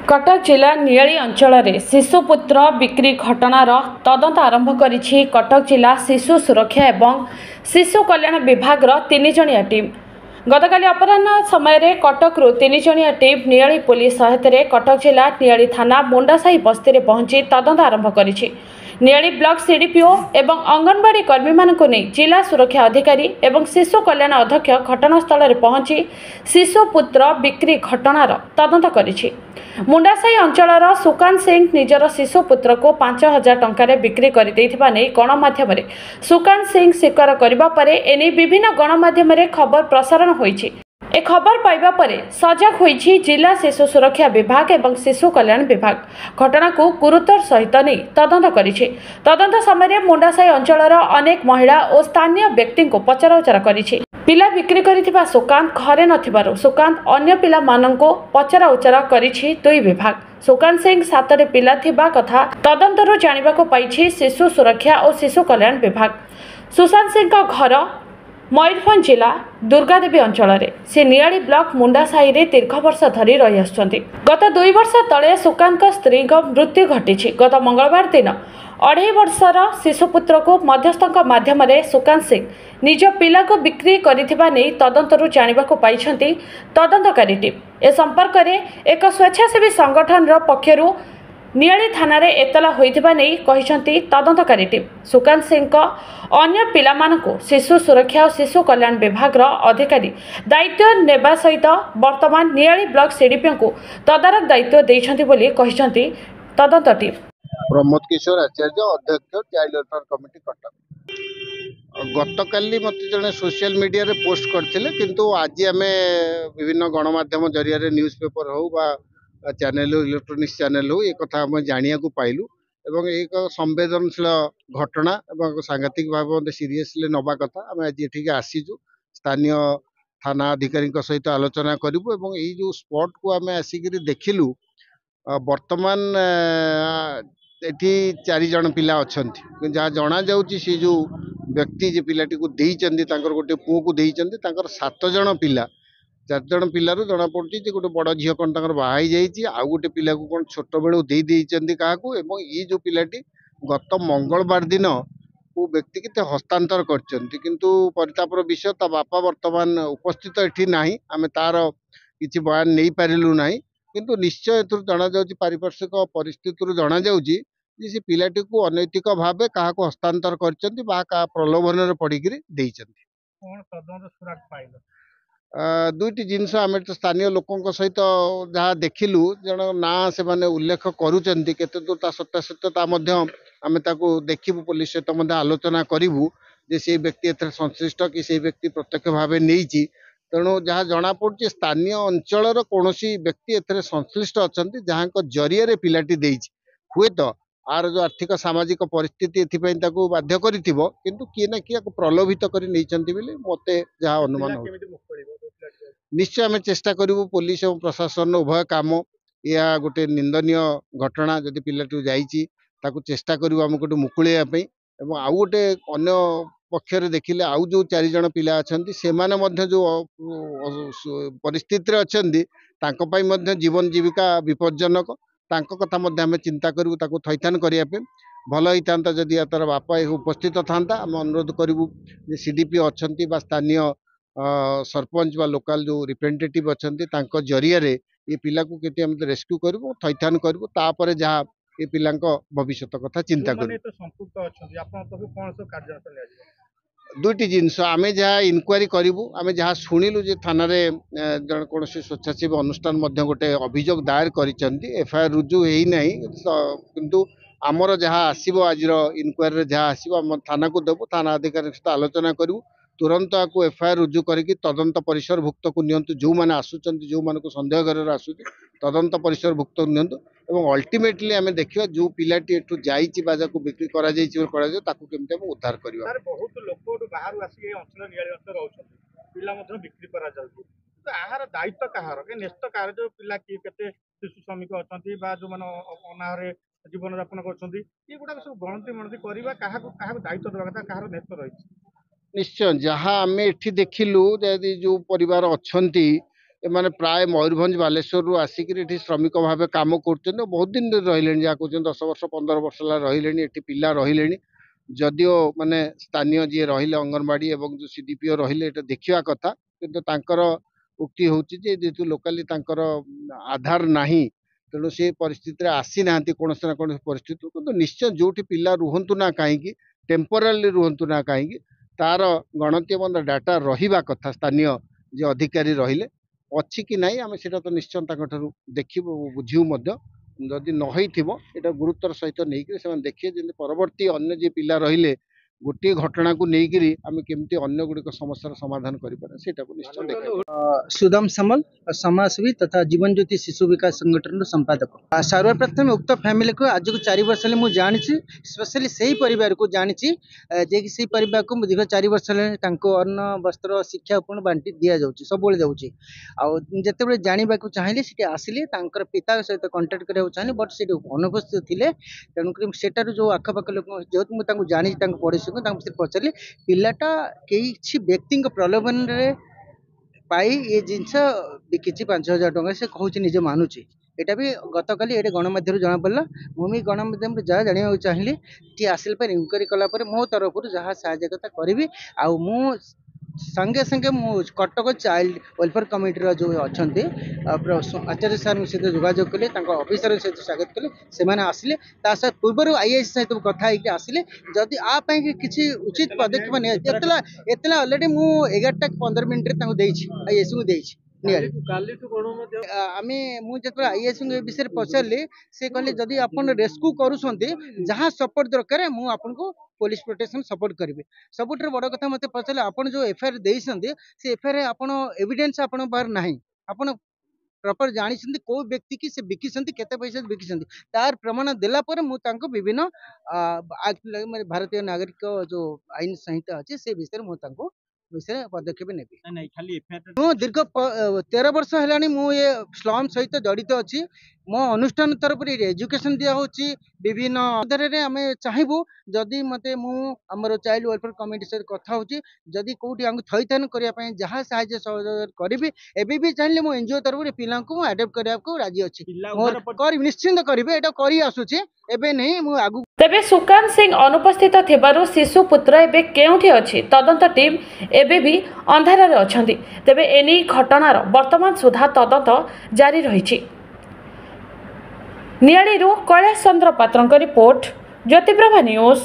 कटक जिला नियाली अंचल में शिशुपुत्र बिक्री घटनार तदंत आरंभ करिछि कटक जिला शिशु सुरक्षा एवं शिशु कल्याण विभाग तीन जणिया टीम। गतकाली अपराह्न समय कटकरू तीन जणिया टीम नियाली पुलिस सहायतार कटक जिला नियाली थाना मुंडासाही बस्ती में पहुंची तदंत आरंभ करिछि। नियाली ब्लॉक सीडीपीओ एवं अंगनवाड़ी कर्मी मानक नहीं जिला सुरक्षा अधिकारी एवं शिशु कल्याण अध्यक्ष घटनास्थल में पहुंची शिशुपुत्र बिक्री घटनार तदंत करिछि। मुंडासाही अंचलर सुकांत सिंह निजर शिशुपुत्र को 5,000 टंकार बिक्री कर गणमाध्यम सुकांत सिंह स्वीकार करने एने विभिन्न गणमाध्यम खबर प्रसारण होइछि। ए खबर पाइबा परे सजग होइछि जिला शिशु सुरक्षा विभाग एवं शिशु कल्याण विभाग घटना को गुरुतर सहित नहीं तदंत करिछि। तदंत समय मुंडासाही अंचलर अनेक महिला और स्थानीय व्यक्ति को पचराउचरा करिछि। पिला बिक्री करिथिबा सुकांत घरे नथिबारु सुकांत अन्य पिला माननको पचराउचरा करिछि दुई विभाग। सुकांत सिंह 7 पिला थिबा कथा तदंतरु जानिबाको पाइछि शिशु सुरक्षा और शिशु कल्याण विभाग। सुशांत सिंह का घर मयूरभंज जिला दुर्गादेवी अंचल से नियाली ब्लॉक मुंडासाही रे दीर्घ वर्ष धरी रही आसुछन्ति। गत 2 वर्ष तले सुकांत स्त्री मृत्यु घटी। गत मंगलवार दिन 2.5 वर्षर शिशुपुत्र को मध्यस्थ माध्यम सुकांत सिंह निज पिला को बिक्री करिथिबा नै तदंतरु जानिबाको पाइछन्ति तदंतकारी टीम। ए संपर्क में एक स्वेच्छासेवी संगठन पक्षरु नियाली थाना रे एतला होइथिबा नै कहिसन्ति तदंतकारी टीम। सुकांत सिंह अन्य पिला मानकु शिशु सुरक्षा और शिशु कल्याण विभाग अधिकारी दायित्व नेबा सहित वर्तमान नियाली ब्लॉक सीडीपी को तदारक दायित्व दैछन्ति बोली कहिसन्ति तदंत टीम। प्रमोद किशोर आचार्य अध्यक्ष चाइल्ड वेलफेयर कमिटी कटक। गतकाली मत जड़े सोशल मीडिया रे पोस्ट करथिले किंतु आज आमे विभिन्न गणमाध्यम जरिया रे न्यूज पेपर हो बा चैनल इलेक्ट्रोनिक्स चैनल हो ये कथा आम जानिया को पाइलु एवं एक संवेदनशील घटना एवं सांघातिक भाव सीरियसली नबा कथा आम आज ये आसीचु स्थानीय थाना अधिकारी सहित आलोचना करूँ एवं ये जो स्पॉट को आम आसिक देखिलु वर्तमान एठी 4 जन पिला अछंती जहाँ जना जाउची से जो व्यक्ति जे पिलाटी को देइचंदी तांकर गोटे पुओ को देइचंदी तांकर 7 जन पिला 4 जन पिलारू जना पड़ची जे गोटे बड़ झियो कौन तांकर बाहा जाइए आ गोटे पिला को कौन छोट बेलू दे देइचंदी काहाकू एवं ये जो पिलाटी गत मंगलवार दिन वो व्यक्ति के हस्तांतर करचंती किंतु परितापर विषय ता बापा वर्तमान उपस्थित एठी नाही आमे तार किछि बयान नहीं पारिलु नाही किंतु निश्चय एथुर जना जाउची पारिपार्श्विक परिस्थिति जना जाउची से पिलाटी को अनैतिक भाव क्या हस्तांतर करचंती बा का प्रलोभन रे पड़िकरी देइचंती। कोन तदंत सुराग पाइल दुईटी जिनस आम तो स्थानीय लोकों सहित जहाँ देखिलु जन ना से माने उल्लेख करुचंती केते दूर ता सत्यासत्यता आम देखिबु पुलिस सहित आलोचना करूँ जे से व्यक्ति एथरे संश्लिष्ट कि से व्यक्ति प्रत्यक्ष भाव नहीं तेणु जहाँ जना पड़े स्थानीय अंचल कौन व्यक्ति एथरे संश्लिष्ट अच्छा जहाँ जरिया पिलाटी देइछि हुए तो आर जो आर्थिक सामाजिक परिस्थिति एथिपई ताकू बाध्य करिथिबो किंतु किए ना किए प्रलोभित करि नैचंती बोली मते जहाँ अनुमान हो निश्चय आम चेष्टा करूँ पुलिस और प्रशासन उभय काम या गोटे निंदनीय घटना जदि पिलाटी जाइछि ताकू चेष्टा करूँ आम गोटे मुकुलेयापई एवं आउ गोटे अन्य पक्षरे देखिले आउ जो 4 जन पिला अछंती सेमाने मध्य जो परिस्थिति अछंती तांको पई मध्य जीवन जीविका विपज्जनक तांको कथा मध्य आम चिंता करूँ ताकू थैथान करने भल होता जदि तार बापा उपस्थित था आम अनुरोध करूँ सीडीपी अच्छी स्थानीय सरपंच बा लोकल जो रिप्रेजेंटेटिव अच्छा जरिया ये पिला को केते हम रेस्क्यू करूँ थैथान करूँ तापर जहाँ ये पिला भविष्य कथा चिंता करूँ। दुईटी जिनस आम जहाँ इनक्वारी करूँ आम जहाँ शुणिलु जे थाना जन कौन स्वेच्छासेवी अनुष्ठान गोटे अभियोग दायर कर एफआईआर रुजु होना किंतु आमर जहाँ आसो आज इनक्वारी जहाँ आसो आम थाना को देवु थाना अधिकारी सहित आलोचना करूँ तुरंत आपको एफआईआर रुजु करके तदंत परिसरभुक्त को नियंतु जो मैंने आसुचंती जो मान को संदेह घर आसुची तदंत परिसरभुक्त नियंतु एवं अल्टीमेटली आम देखा जो पिलाटी एठू जाइछि बाजा को बिक्री करा जाइछि ताकू केमते हम उद्धार करबा। बहुत लोक बाहर आसी अंचल नियाली अंचल रहउछन पिला मध्ये बिक्री करा जाउछि तो आहार दायित्व कहार के नेस्त कार जो पिला की केते शिशु श्रमिक अछंती बा जो मान अनाहरे जीवन यापन करछंती ये गुडा सब गणति मनति करबा काहा दायित्व देबा कथा कहार नेस्त रहिछि। निश्चय जहाँ आम एठी देखिलु जो परिवार अछंती एमाने प्राय मयूरभंज बालेश्वर आसिक श्रमिक भाव कम कर बहुत दिन रही जहाँ कहते 10 वर्ष 15 वर्ष रही पिला रही जदिओ माने स्थानीय जी रहिले अंगनवाड़ी एवं जो सीडीपीओ रहिले देखा कथा किंतु तांकर उक्ति होची जे जेतु लोकाली तांकर आधार नाही तेणु से परिस्थिति आसी ना कौन ना कौन परिस्थिति किंतु निश्चय जोटी पिला रुहंतु ना कहीं टेम्पोरारी रुहंतु ना कहीं तार गणती एवं डाटा रहिबा कथा स्थानीय जे अधिकारी रहिले अच्छी कि नहीं आम से तो निश्चय देखू बुझू जदि नई एटा गुरुत्वर सहित नहीं देखिए जमी परवर्ती अन्य जी पिला रहिले गोटे घटना को लेकिन आम केमती अन्य गुड़िक समस्या समाधान करें निश्चय देखा सुदाम सामल समाजसेवी तथा जीवन ज्योति शिशु विकास संगठन संपादक सर्वप्रथम उक्त फैमिली को आज को 4 वर्ष मुझे जानी स्पेशली से परिवार को जानी जे कि परिवार को दीर्घ 4 वर्ष अन्न वस्त्र शिक्षा पूर्ण बांटी दि जाऊँगी सब जाऊँगी आते जानवा चाहिए सीट आसिले पिता सहित कंटाक्ट करने चाहिए बट से अनुपस्थित थे तेणुक सेटार जो आखपाख लोक जेहतु मुझे जानी पड़ोसी पचारि पिलाटा किसी व्यक्ति प्रलोभन पाई ये जिनस बिकी 5,000 टଙ୍କା से कहूँ निजे मानुची एटा भी गतकाली ये गणमाध्यम जना पड़ा मुझे गणमाध्यम जहाँ जानवा चाहिए टी आसिल इनक्वारी कलापर मो तरफ जहाँ सहायता करी संगे संगे मु कटक चाइल्ड वेलफेयर कमिटी जो अच्छा आचार्य सार सहित जोगाजोग कले अफिसर सहित स्वागत कले से आसिले पूर्व आईएएस सहित कथा आसिले जदि आप किसी उचित पदक्षेप नहीं अलरेडी मुझे 11:15 मिनट आईएएस को देछि आम मुझे आईएएस विषय पचारे से कहले जदि आप रेस्क्यू करुँच जहाँ सपोर्ट दरकार मुझे पुलिस प्रोटेक्शन सपोर्ट करेंगे सबुठ बड़ कथा मत पचारे आप जो एफआईआर देते से एफआईआर आपण एविडेंस आपण बाहर ना आपण प्रॉपर जानी कौ व्यक्ति की से बिकी केते पैसा बिकी तार प्रमाण देला पर विभिन्न भारतीय नागरिक जो आईन संहिता अच्छे से विषय मुझे विषय पदक्षेप ने दीर्घ 13 वर्ष है मुझे स्लम सहित जड़ित अच्छी मो अनुष्ठान तरफ एजुकेशन दिया विभिन्न आधार आम चाहबू जदि मत मुझर चाइल्ड वेलफेयर कमिटी सहित कथा होदी कौटी थैथान करने जहाँ साहय सहयोग करी एबी भी चाहिए मो एनजीओ तरफ पिला आडप्ट करने राजी अच्छी निश्चिंत करेंगे यहाँ कर आसूचे एबे नहीं मु आगु तेबे सुकांत सिंह अनुपस्थित थिबारु शिशु पुत्र एबे केउठी अछि तदंत टीम एबे भी अंधार रे अछंती तेबे एनी घटनार वर्तमान सुधा तदंत जारी रहिछि। नियाळीरू कैलाश चंद्र पात्रଙ୍କ रिपोर्ट ज्योतिप्रभा न्यूज।